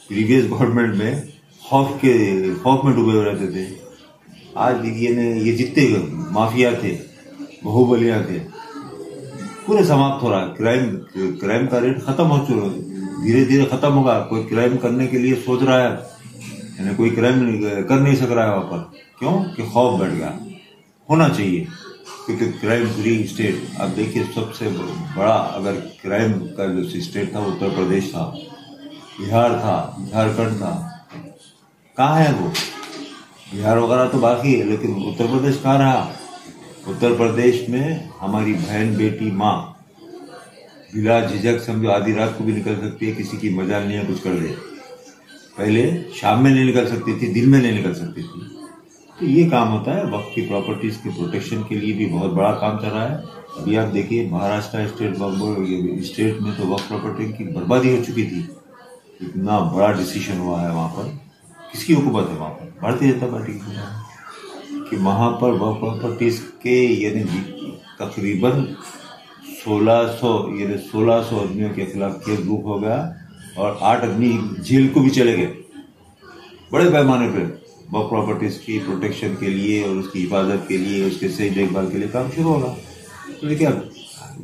प्रीवियस गवर्नमेंट में खौफ में डूबे हुए रहते थे। आज ये जितने माफिया थे, बाहुबलियाँ थे, पूरे समाप्त हो रहा है। क्राइम का रेट खत्म हो चुका है, धीरे धीरे खत्म होगा। कोई क्राइम करने के लिए सोच रहा है, यानी कोई क्राइम कर नहीं सक रहा है वहाँ पर। क्यों? कि खौफ बैठ गया। होना चाहिए, क्योंकि क्राइम फ्री स्टेट। आप देखिए, सबसे बड़ा अगर क्राइम का जो स्टेट था वो उत्तर प्रदेश था, बिहार था, झारखंड था। कहाँ है वो? बिहार वगैरह तो बाकी है, लेकिन उत्तर प्रदेश कहाँ रहा? उत्तर प्रदेश में हमारी बहन, बेटी, माँ बिला झिझक समझो आधी रात को भी निकल सकती है, किसी की मजाल नहीं है कुछ कर दे। पहले शाम में नहीं निकल सकती थी, दिन में नहीं निकल सकती थी। तो ये काम होता है। वक्फ की प्रॉपर्टीज के प्रोटेक्शन के लिए भी बहुत बड़ा काम चल रहा है। अभी आप देखिए, महाराष्ट्र स्टेट वक्फ बोर्ड स्टेट में तो वक्फ प्रॉपर्टी की बर्बादी हो चुकी थी। इतना बड़ा डिसीजन हुआ है वहाँ पर। किसकी हुकूमत है वहाँ पर? भारतीय जनता पार्टी की हुकूमत है कि वहाँ पर वक्फ प्रॉपर्टीज के यानी तकरीबन 1600 आदमियों के खिलाफ केस बुक हो गया और 8 आदमी जेल को भी चले गए। बड़े पैमाने पर वक्फ प्रॉपर्टीज की प्रोटेक्शन के लिए और उसकी हिफाजत के लिए, उसके सही देखभाल के लिए काम शुरू होगा। तो देखिए, अब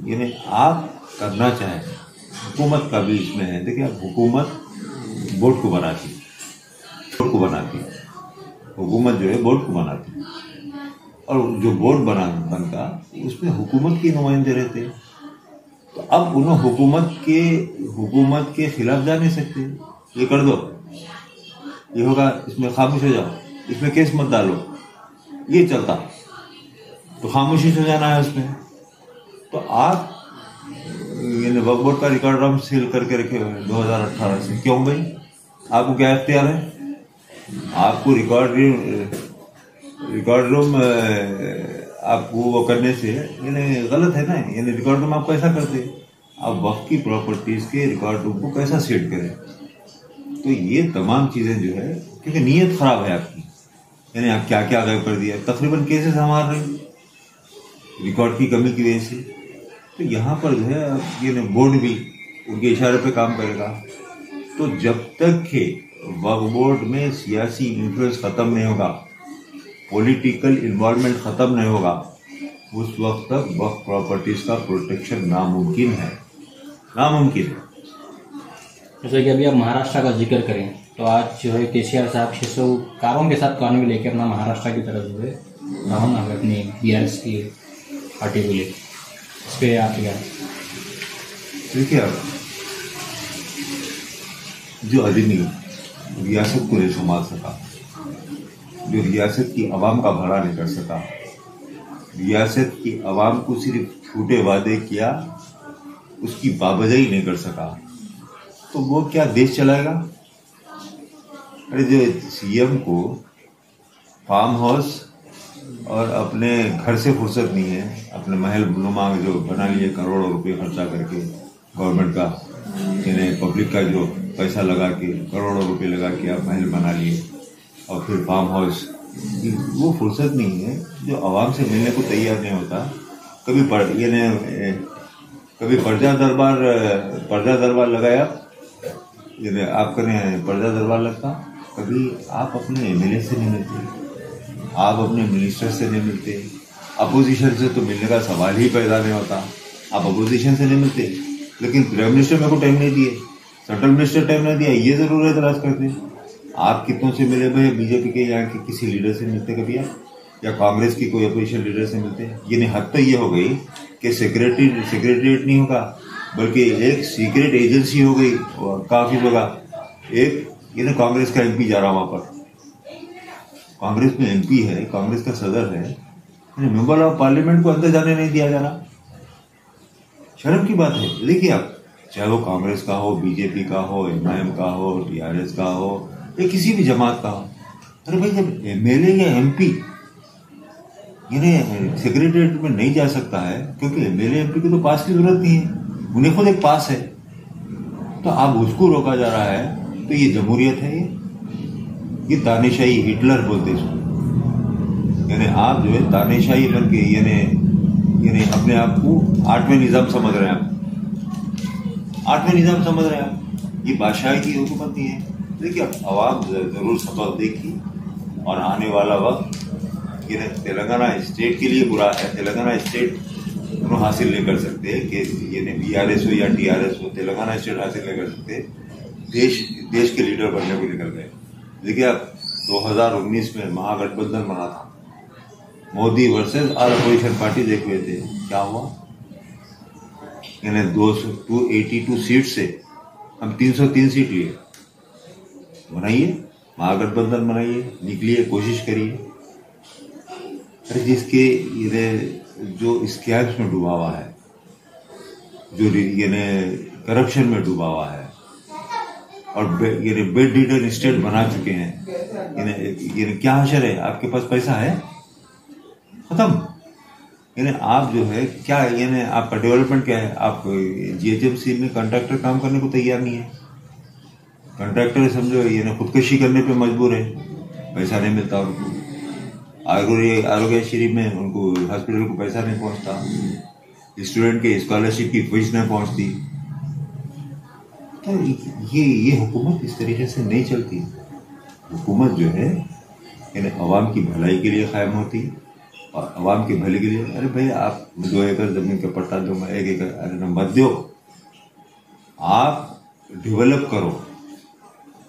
यानी आप करना चाहें, हुकूमत का भी इसमें है। देखिए, अब हुकूमत बोर्ड को बनाती है, हुकूमत जो है बोर्ड को बनाती है, और जो बोर्ड बनता उसमें हुकूमत के नुमाइंदे रहते हैं। तो अब उन्हें हुकूमत के खिलाफ जा नहीं सकते। ये कर दो, ये होगा, इसमें खामोश हो जाओ, इसमें केस मत डालो, ये चलता तो खामोशी से जाना है उसमें। तो आप ये वक्फ बोर्ड का रिकॉर्ड रूम सील करके रखे हुए हैं 2018 से। क्यों भाई? आपको क्या इख्तियार है? आपको रिकॉर्ड रूम आपको वो करने से यानी गलत है ना। यानी रिकॉर्ड रूम आप कैसा करते? आप वक्फ की प्रॉपर्टीज के रिकॉर्ड रूम को कैसा सेट करें? तो ये तमाम चीजें जो है, क्योंकि नीयत खराब है आपकी, यानी आप क्या क्या गायब कर दिया। तकरीबन केसेस हमार रहे रिकॉर्ड की कमी की वजह से। तो यहाँ पर जो है ये बोर्ड भी उनके इशारे पे काम करेगा। तो जब तक के वक्फ बोर्ड में सियासी इन्फ्लुएंस खत्म नहीं होगा, पॉलिटिकल इन्वॉल्वमेंट खत्म नहीं होगा, उस वक्त तक वक्फ प्रॉपर्टीज का प्रोटेक्शन नामुमकिन है। जैसे कि अभी आप महाराष्ट्र का जिक्र करें तो आज जो है केसीआर साहब 600 कारों के साथ कानून लेकर अपना महाराष्ट्र की तरफ जो है रवाना है अपनी बीआरएस की पार्टी को लेकर। इस पर आप क्या? देखिए, जो आदमी रियासत को नहीं संभाल सका, जो रियासत की आवाम का भला नहीं कर सका, रियासत की आवाम को सिर्फ झूठे वादे किया, उसकी बाबजाई नहीं कर सका, तो वो क्या देश चलाएगा? अरे जो सीएम को फार्म हाउस और अपने घर से फुर्सत नहीं है, अपने महल नुमा जो बना लिए करोड़ों रुपए खर्चा करके गवर्नमेंट का, यानी पब्लिक का जो पैसा लगा के करोड़ों रुपए लगा के आप महल बना लिए और फिर फार्म हाउस, वो फुर्सत नहीं है जो आवाम से मिलने को तैयार नहीं होता। कभी पर्दा दरबार लगाया, यानी आपका पर्दा दरबार लगता, कभी आप अपने एमएलए से नहीं मिलते, आप अपने मिनिस्टर से नहीं मिलते, अपोजिशन से तो मिलने का सवाल ही पैदा नहीं होता। आप अपोजिशन से नहीं मिलते, लेकिन प्राइम मिनिस्टर मेरे को टाइम नहीं दिए, सेंट्रल मिनिस्टर टाइम नहीं दिया, ये जरूर एतराज करते। आप कितनों से मिले भाई? बीजेपी के यहाँ के किसी लीडर से मिलते कभी आप, या कांग्रेस की कोई अपोजिशन लीडर से मिलते? ये नहीं, हद तो ये हो गई कि सेक्रेटरीट नहीं होगा, बल्कि एक सीक्रेट एजेंसी हो गई काफी जगह। एक ये ना कांग्रेस का एमपी जा रहा वहां पर, कांग्रेस में एमपी है, कांग्रेस का सदर है, मेंबर ऑफ पार्लियामेंट को अंदर जाने नहीं दिया जा रहा। शर्म की बात है। देखिए आप, चाहे वो कांग्रेस का हो, बीजेपी का हो, एमआईएम का हो, टीआरएस का हो, या किसी भी जमात का हो, अरे भाई जब एमएलए या एमपी इन्हें सेक्रेटरीट में नहीं जा सकता है, क्योंकि एमएलए एमपी को तो पास की जरूरत नहीं है, उन्हें खुद एक पास है, तो अब उसको रोका जा रहा है, तो ये जमहूरियत है? ये तानाशाही, हिटलर बोलते इसको। यानी आप जो है तानाशाही बन के यानी अपने आप को आठवें निजाम समझ रहे हैं, आप आठवें निजाम समझ रहे हैं आप। ये बादशाह की हुकूमत नहीं है। देखिए अवाम जरूर सबक देगी, और आने वाला वक्त ये तेलंगाना स्टेट के लिए बुरा है। तेलंगाना स्टेट दोनों हासिल नहीं कर सकते कि ये बीआरएस हो या टीआरएस हो, तेलंगाना स्टेट हासिल नहीं कर सकते। देश के लीडर बनने को निकल गए। देखिए आप 2019 में महागठबंधन बना था, Modi versus all opposition party देख हुए थे, क्या हुआ? यानी 282 सीट से हम 303 सीट लिए। बनाइए महागठबंधन, बनाइए, निकलिए, कोशिश करिए। अरे जिसके जो स्कैम्स में डूबा हुआ है, जो करप्शन में डूबा हुआ है, और बेड रीडर स्टेट बना चुके हैं, क्या हशर है? आपके पास पैसा है, खत्म। आप जो है क्या, आपका डेवलपमेंट क्या है? आप जीएचएमसी में कॉन्ट्रैक्टर काम करने को तैयार नहीं है। कॉन्ट्रैक्टर समझो खुदकशी करने पे मजबूर है, पैसा नहीं मिलता उनको। आरोग्यश्री में उनको हॉस्पिटल को पैसा नहीं पहुंचता, स्टूडेंट के स्कॉलरशिप की फीस नहीं पहुंचती। तो ये हुकूमत इस तरीके से नहीं चलती। हुकूमत जो है अवाम की भलाई के लिए कायम होती है, और अवाम के भले के लिए। अरे भाई आप 2 एकड़ जमीन का पट्टा दूंगा, 1 एकड़, अरे मत दो, आप डेवलप करो।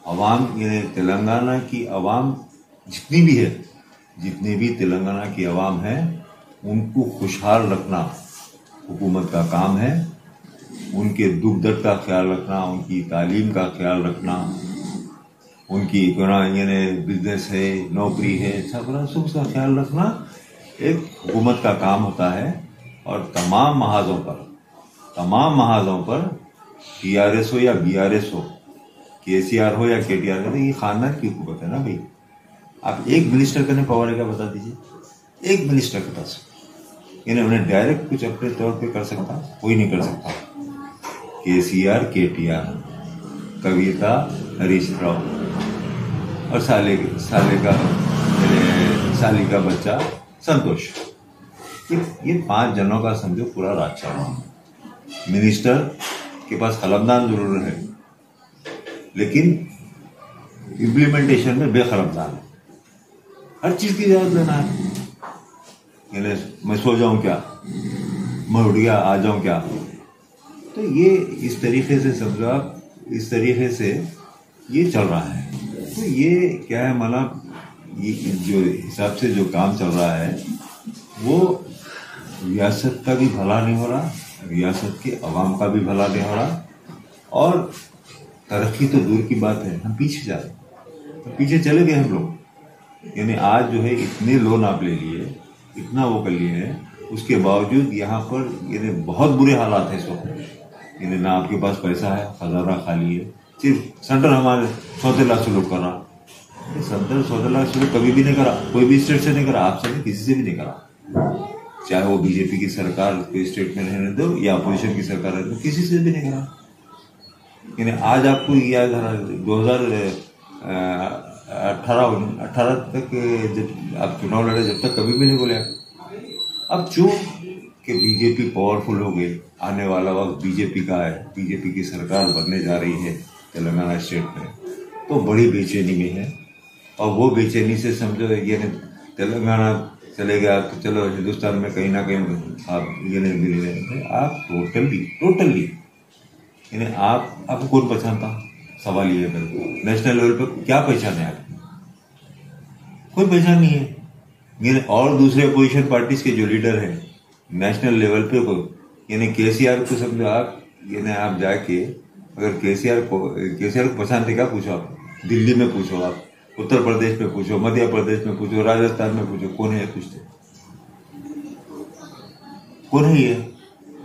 अवाम तेलंगाना की अवाम जितनी भी है, जितने भी तेलंगाना की अवाम है, उनको खुशहाल रखना हुकूमत का काम है। उनके दुख दर्द का ख्याल रखना, उनकी तालीम का ख्याल रखना, उनकी बिजनेस है, नौकरी है, सब उसका ख्याल रखना एक हुकूमत का काम होता है। और तमाम महाजों पर टीआरएस हो या बीआरएस हो, केसीआर हो या केटीआर हो, ये खानदान की हुकूमत है ना भाई। आप एक मिनिस्टर का पावर है क्या, बता दीजिए? एक मिनिस्टर के पास उन्हें डायरेक्ट कुछ अपने तौर पे कर सकता? कोई नहीं कर सकता। केसीआर, केटीआर, कविता, हरीश राव और साले का बच्चा संतोष, ये 5 जनों का समझो पूरा राज चल रहा है। मिनिस्टर के पास कलमदान जरूर है, लेकिन इम्प्लीमेंटेशन में बेखलमदान है। हर चीज की इजाजत लेना है। मैं सो जाऊं क्या, मैं उठ गया आ जाऊं क्या? तो ये इस तरीके से समझो आप, इस तरीके से ये चल रहा है। तो ये क्या है, मतलब ये जो हिसाब से जो काम चल रहा है, वो रियासत का भी भला नहीं हो रहा, रियासत के अवाम का भी भला नहीं हो रहा, और तरक्की तो दूर की बात है, हम पीछे जा रहे हैं। तो पीछे चले गए हम लोग। आज जो है इतने लोन आप ले लिए, इतना वो कर लिए हैं, उसके बावजूद यहाँ पर बहुत बुरे हालात है इस वक्त। ना आपके पास पैसा है, खजाना खाली है। सिर्फ सेंटर हमारे 14 लाख शुरू कर रहा, सेंटर 14 लाख शुरू कभी भी नहीं करा, कोई भी स्टेट से नहीं करा, आपसे नहीं, किसी से भी नहीं करा। चाहे वो बीजेपी की सरकार कोई स्टेट में रहने दो या अपोजिशन की सरकार रहने दो, किसी से भी नहीं करा। आज आपको याद है 2018 तक जब आप चुनाव लड़े, जब तक कभी भी नहीं बोले। अब जो कि बीजेपी पावरफुल हो गई, आने वाला वक्त बीजेपी का है, बीजेपी की सरकार बनने जा रही है तेलंगाना स्टेट में, तो बड़ी बेचैनी में है। और वो बेचैनी से समझो तेलंगाना चले गए आप तो चलो हिंदुस्तान में कहीं ना कहीं आप ये नहीं मिल रहे, आप टोटली यानी आपको कौन पहचानता? सवाल ये है मेरे को, नेशनल लेवल पे क्या पहचान है आपकी? कोई पहचान नहीं है। और दूसरे अपोजिशन पार्टीज के जो लीडर है नेशनल लेवल पे को, यानी केसीआर को समझो आप, यानी आप जाके अगर केसीआर को पहचानते क्या पूछो आप? दिल्ली में पूछो, आप उत्तर प्रदेश में पूछो, मध्य प्रदेश में पूछो, राजस्थान में पूछो, कौन है पूछते? कौन है ये?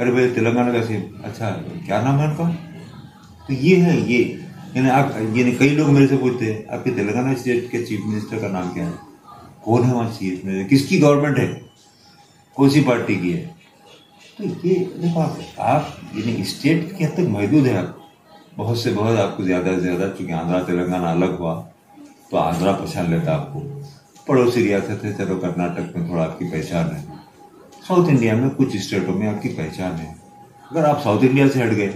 अरे भाई तेलंगाना का सीएम, अच्छा क्या नाम है उनका? तो ये है ये, यानी आप यानी कई लोग मेरे से पूछते हैं आपके तेलंगाना स्टेट के चीफ मिनिस्टर का नाम क्या है? कौन है वहाँ चीफ मिनिस्टर? किसकी गवर्नमेंट है? कौन सी पार्टी की है? तो ये देखो आप यानी स्टेट के हद तक महदूद है आप, बहुत से बहुत आपको ज़्यादा से ज़्यादा, चूँकि आंध्रा तेलंगाना अलग हुआ तो आंध्रा पहचान लेता आपको, पड़ोसी रियासत है, चलो कर्नाटक में थोड़ा आपकी पहचान है, साउथ इंडिया में कुछ स्टेटों में आपकी पहचान है। अगर आप साउथ इंडिया से हट गए,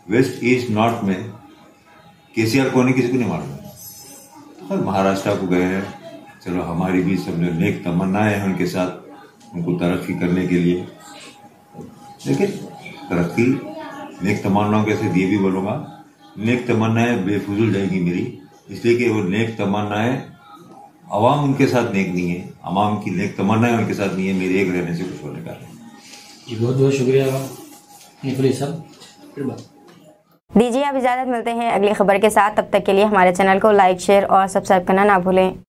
वेस्ट ईस्ट नॉर्थ में केसीआर को किसी को नहीं मालूम, तो महाराष्ट्र को गए हैं, चलो हमारी भी समझो नेक तमन्नाएं हैं उनके साथ, उनको तरक्की करने के लिए, लेकिन तरक्की नेक तमन्नाओं के साथ ये भी बोलूँगा, नेक तमन्नाएं बेफजूल जाएंगी मेरी, इसलिए कि वो नेक तमन्नाएं अवाम उनके साथ नेक नहीं है, अवाम की नेक तमन्नाएं उनके साथ नहीं है, मेरे एक रहने से कुछ होने का नहीं। जी बहुत बहुत शुक्रिया निखिल साहब। फिर बात दीजिए अब इजाज़त, मिलते हैं अगली खबर के साथ। तब तक के लिए हमारे चैनल को लाइक, शेयर और सब्सक्राइब करना ना भूलें।